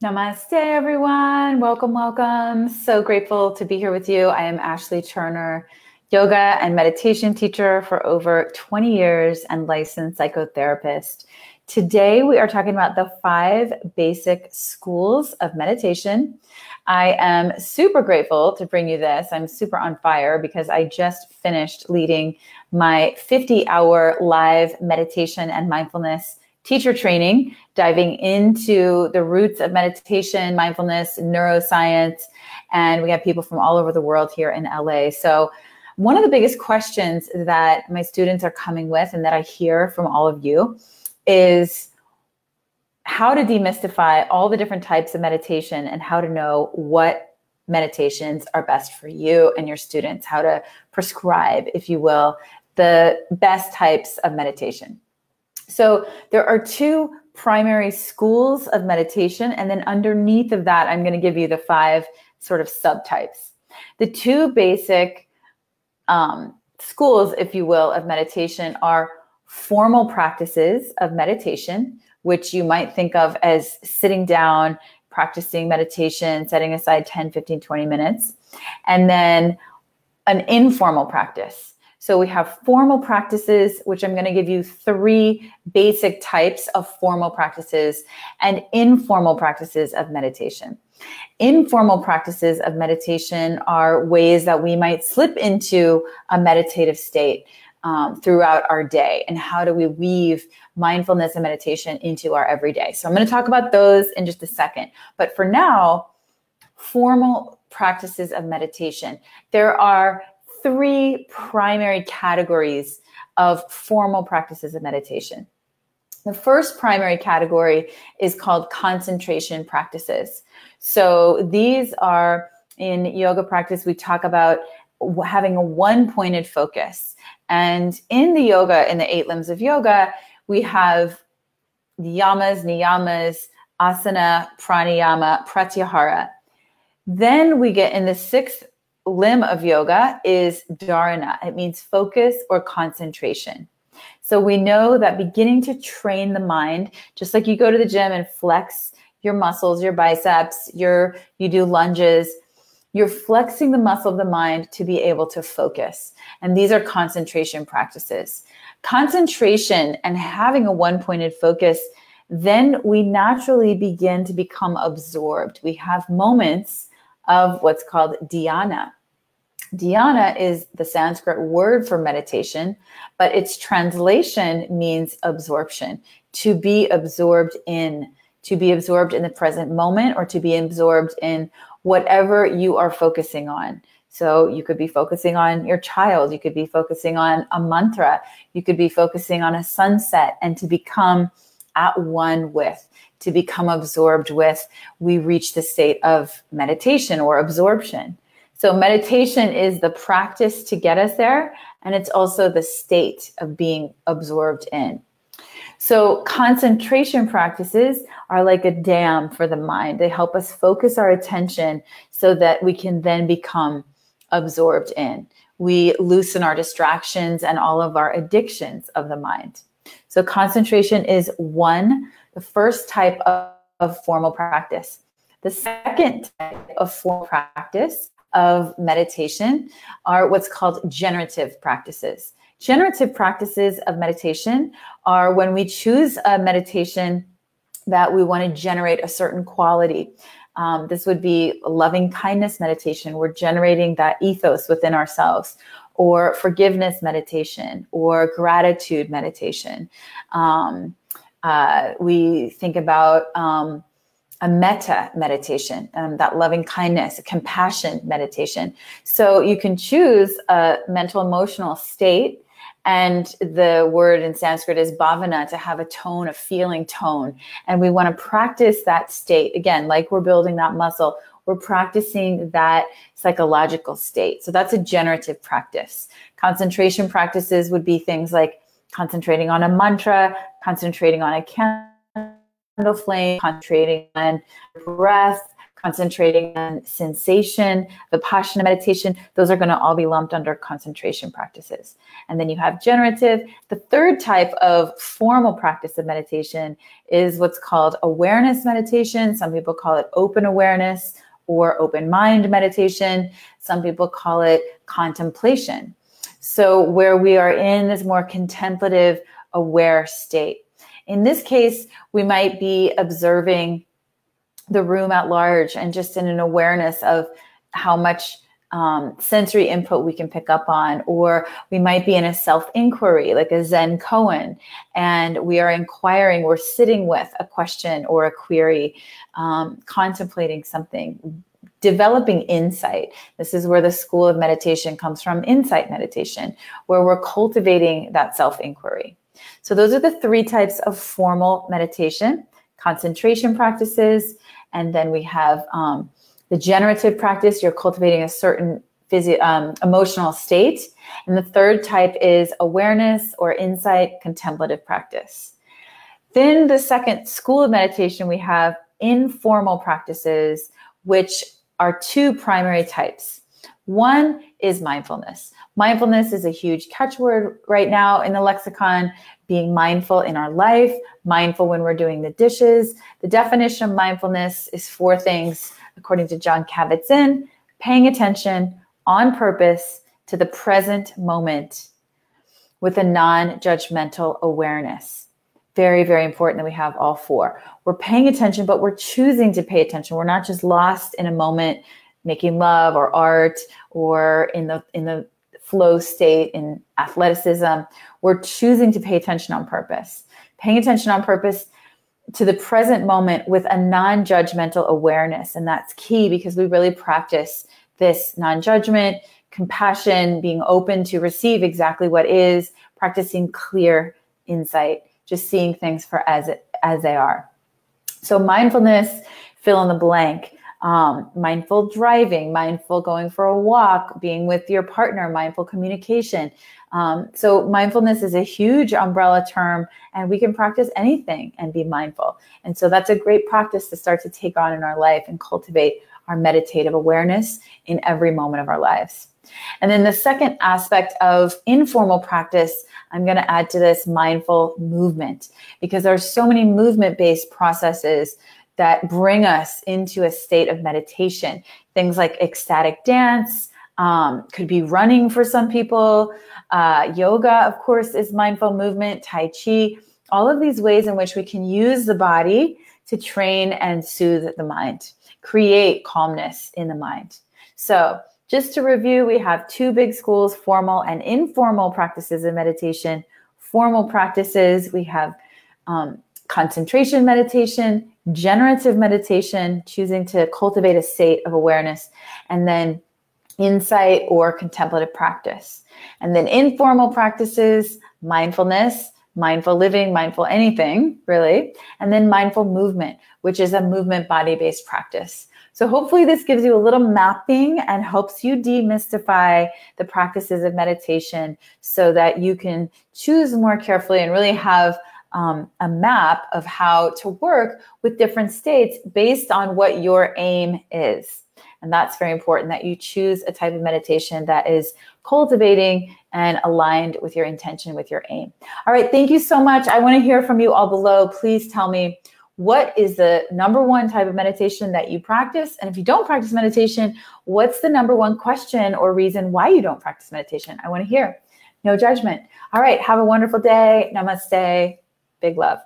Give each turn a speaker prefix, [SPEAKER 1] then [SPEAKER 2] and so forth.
[SPEAKER 1] Namaste, everyone. Welcome, welcome. So grateful to be here with you. I am Ashley Turner, yoga and meditation teacher for over 20 years and licensed psychotherapist. Today, we are talking about the 5 basic schools of meditation. I am super grateful to bring you this. I'm super on fire because I just finished leading my 50-hour live meditation and mindfulness teacher training, diving into the roots of meditation, mindfulness, neuroscience, and we have people from all over the world here in LA. So one of the biggest questions that my students are coming with and that I hear from all of you is how to demystify all the different types of meditation and how to know what meditations are best for you and your students, how to prescribe, if you will, the best types of meditation. So there are 2 primary schools of meditation, and then underneath of that, I'm going to give you the 5 sort of subtypes. The 2 basic schools, if you will, of meditation are formal practices of meditation, which you might think of as sitting down, practicing meditation, setting aside 10, 15, 20 minutes, and then an informal practice. So we have formal practices, which I'm going to give you 3 basic types of formal practices, and informal practices of meditation. Informal practices of meditation are ways that we might slip into a meditative state throughout our day, and how do we weave mindfulness and meditation into our everyday. So I'm going to talk about those in just a second. But for now, formal practices of meditation. There are 3 primary categories of formal practices of meditation. The first primary category is called concentration practices. So these are, in yoga practice, we talk about having a one-pointed focus. And in the yoga, in the 8 limbs of yoga, we have yamas, niyamas, asana, pranayama, pratyahara. Then we get in the 6th limb of yoga is dharana. It means focus or concentration. So we know that beginning to train the mind, just like you go to the gym and flex your muscles, your biceps, you do lunges, you're flexing the muscle of the mind to be able to focus. And these are concentration practices. Concentration and having a one-pointed focus, then we naturally begin to become absorbed. We have moments of what's called dhyana. Dhyana is the Sanskrit word for meditation, but its translation means absorption, to be absorbed in the present moment, or to be absorbed in whatever you are focusing on. So you could be focusing on your child, you could be focusing on a mantra, you could be focusing on a sunset, and to become at one with, to become absorbed with, we reach the state of meditation or absorption. So meditation is the practice to get us there, and it's also the state of being absorbed in. So concentration practices are like a dam for the mind. They help us focus our attention so that we can then become absorbed in. We loosen our distractions and all of our addictions of the mind. So concentration is the first type of formal practice. The second type of formal practice of meditation are what's called generative practices. Generative practices of meditation are when we choose a meditation that we want to generate a certain quality. This would be loving kindness meditation. We're generating that ethos within ourselves, or forgiveness meditation, or gratitude meditation. We think about a metta meditation, that loving kindness, a compassion meditation. So you can choose a mental emotional state, and the word in Sanskrit is bhavana, to have a tone, a feeling tone. And we want to practice that state. Again, like we're building that muscle, we're practicing that psychological state. So that's a generative practice. Concentration practices would be things like concentrating on a mantra, concentrating on a candle flame, concentrating on breath, concentrating on sensation, Vipassana meditation. Those are going to all be lumped under concentration practices. And then you have generative. The third type of formal practice of meditation is what's called awareness meditation. Some people call it open awareness or open mind meditation. Some people call it contemplation. So where we are in this more contemplative, aware state. In this case, we might be observing the room at large and just in an awareness of how much sensory input we can pick up on, or we might be in a self-inquiry, like a Zen koan, and we are inquiring, we're sitting with a question or a query, contemplating something, developing insight. This is where the school of meditation comes from, insight meditation, where we're cultivating that self-inquiry. So those are the three types of formal meditation: concentration practices, and then we have the generative practice. You're cultivating a certain emotional state. And the third type is awareness or insight, contemplative practice. Then the second school of meditation, we have informal practices, which are two primary types. One is mindfulness. Mindfulness is a huge catchword right now in the lexicon, being mindful in our life, mindful when we're doing the dishes. The definition of mindfulness is four things, according to Jon Kabat-Zinn: paying attention on purpose to the present moment with a non-judgmental awareness. Very, very important that we have all four. We're paying attention, but we're choosing to pay attention. We're not just lost in a moment making love or art or in the flow state in athleticism. We're choosing to pay attention on purpose. Paying attention on purpose to the present moment with a non-judgmental awareness. And that's key because we really practice this non-judgment, compassion, being open to receive exactly what is, practicing clear insight, just seeing things for as they are. So mindfulness, fill in the blank. Mindful driving, mindful going for a walk, being with your partner, mindful communication. So mindfulness is a huge umbrella term, and we can practice anything and be mindful. And so that's a great practice to start to take on in our life and cultivate our meditative awareness in every moment of our lives. And then the second aspect of informal practice, I'm going to add to this mindful movement, because there are so many movement-based processes that bring us into a state of meditation. Things like ecstatic dance, could be running for some people. Yoga, of course, is mindful movement, Tai Chi, all of these ways in which we can use the body to train and soothe the mind, create calmness in the mind. So just to review, we have two big schools, formal and informal practices of meditation. Formal practices, we have concentration meditation, generative meditation, choosing to cultivate a state of awareness, and then insight or contemplative practice. And then informal practices, mindfulness, mindful living, mindful anything, really, and then mindful movement, which is a movement body-based practice. So hopefully this gives you a little mapping and helps you demystify the practices of meditation so that you can choose more carefully and really have a map of how to work with different states based on what your aim is. And that's very important, that you choose a type of meditation that is cultivating and aligned with your intention, with your aim. All right, thank you so much. I want to hear from you all below. Please tell me, what is the number one type of meditation that you practice? And if you don't practice meditation, what's the number one question or reason why you don't practice meditation? I want to hear. No judgment. All right, have a wonderful day. Namaste. Big love.